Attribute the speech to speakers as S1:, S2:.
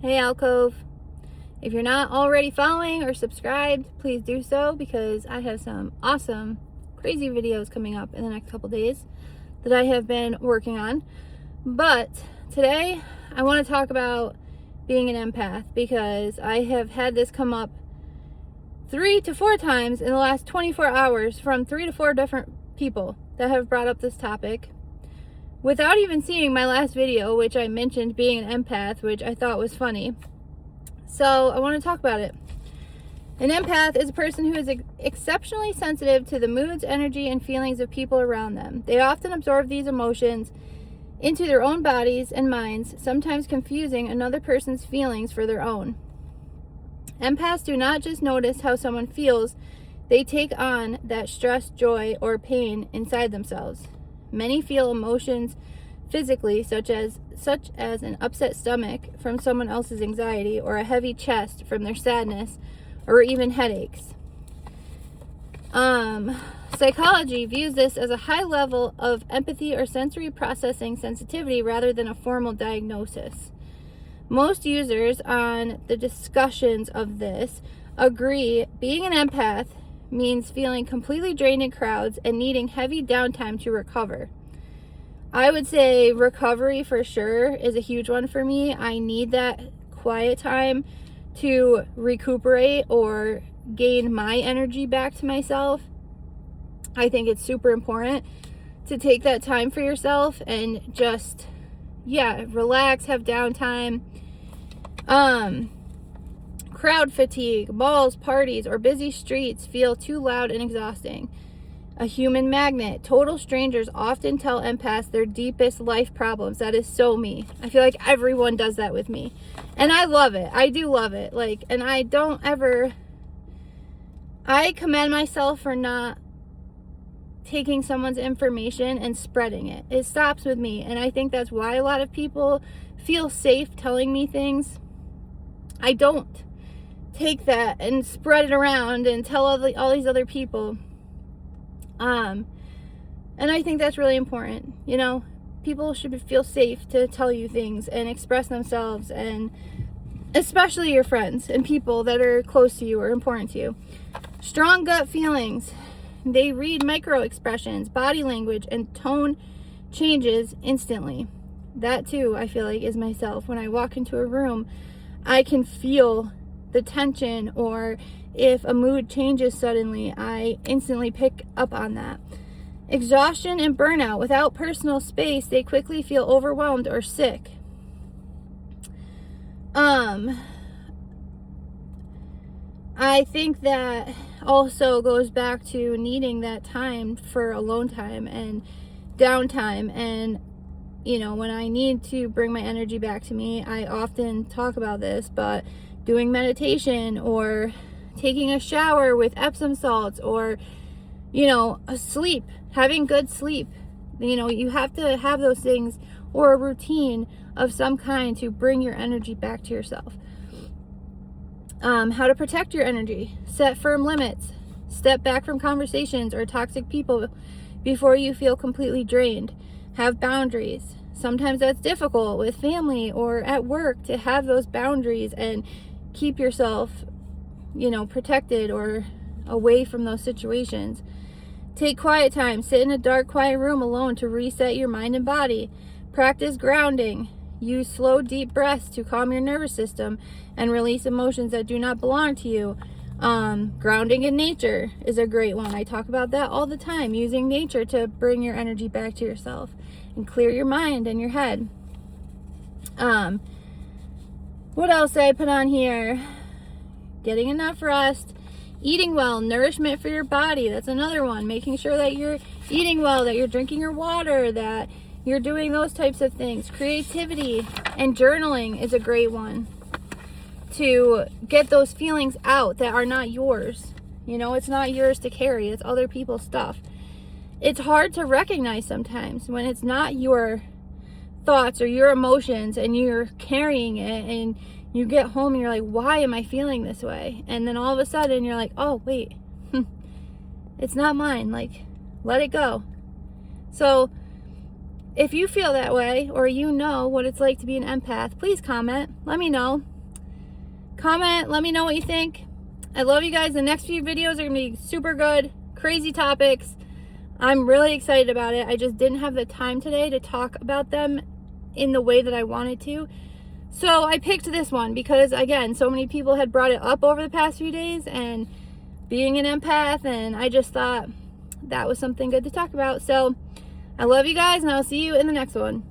S1: Hey Alcove. If you're not already following or subscribed, please do so because I have some awesome, crazy videos coming up in the next couple days that I have been working on. But today I want to talk about being an empath because I have had this come up 3 to 4 times in the last 24 hours from 3 to 4 different people that have brought up this topic without even seeing my last video, which I mentioned being an empath, which I thought was funny. So I want to talk about it. An empath is a person who is exceptionally sensitive to the moods, energy, and feelings of people around them. They often absorb these emotions into their own bodies and minds, sometimes confusing another person's feelings for their own. Empaths do not just notice how someone feels, they take on that stress, joy, or pain inside themselves. Many feel emotions physically, such as an upset stomach from someone else's anxiety, or a heavy chest from their sadness, or even headaches. Psychology views this as a high level of empathy or sensory processing sensitivity rather than a formal diagnosis. Most users on the discussions of this agree being an empath means feeling completely drained in crowds and needing heavy downtime to recover. I would say recovery for sure is a huge one for me. I need that quiet time to recuperate or gain my energy back to myself. I think it's super important to take that time for yourself and just, relax, have downtime. Crowd fatigue, balls, parties, or busy streets feel too loud and exhausting. A human magnet. Total strangers often tell empaths their deepest life problems. That is so me. I feel like everyone does that with me. And I love it. I do love it. And I commend myself for not taking someone's information and spreading it. It stops with me. And I think that's why a lot of people feel safe telling me things. I don't take that and spread it around and tell all these other people. And I think that's really important. People should feel safe to tell you things and express themselves, and especially your friends and people that are close to you or important to you. Strong gut feelings. They read micro expressions, body language, and tone changes instantly. That too, I feel like, is myself. When I walk into a room, I can feel the tension, or if a mood changes suddenly, I instantly pick up on that. Exhaustion and burnout. Without personal space, they quickly feel overwhelmed or sick. I think that also goes back to needing that time for alone time and downtime. And when I need to bring my energy back to me, I often talk about this, but doing meditation or taking a shower with Epsom salts, or sleep, having good sleep. You have to have those things, or a routine of some kind to bring your energy back to yourself. How to protect your energy. Set firm limits. Step back from conversations or toxic people before you feel completely drained. Have boundaries. Sometimes that's difficult with family or at work to have those boundaries and keep yourself protected or away from those situations. Take quiet time. Sit in a dark, quiet room alone to reset your mind and body. Practice grounding. Use slow, deep breaths to calm your nervous system and release emotions that do not belong to you. Grounding in nature is a great one. I talk about that all the time. Using nature to bring your energy back to yourself and clear your mind and your head. What else did I put on here? Getting enough rest, eating well, nourishment for your body. That's another one. Making sure that you're eating well, that you're drinking your water, that you're doing those types of things. Creativity and journaling is a great one to get those feelings out that are not yours. It's not yours to carry. It's other people's stuff. It's hard to recognize sometimes when it's not your thoughts or your emotions and you're carrying it, and you get home and you're like, why am I feeling this way? And then all of a sudden you're like, oh wait, it's not mine. Let it go. So if you feel that way, or what it's like to be an empath, please comment. Let me know. Comment, let me know what you think. I love you guys. The next few videos are going to be super good, crazy topics. I'm really excited about it. I just didn't have the time today to talk about them in the way that I wanted to. So I picked this one because, again, so many people had brought it up over the past few days, and being an empath, and I just thought that was something good to talk about. So I love you guys, and I'll see you in the next one.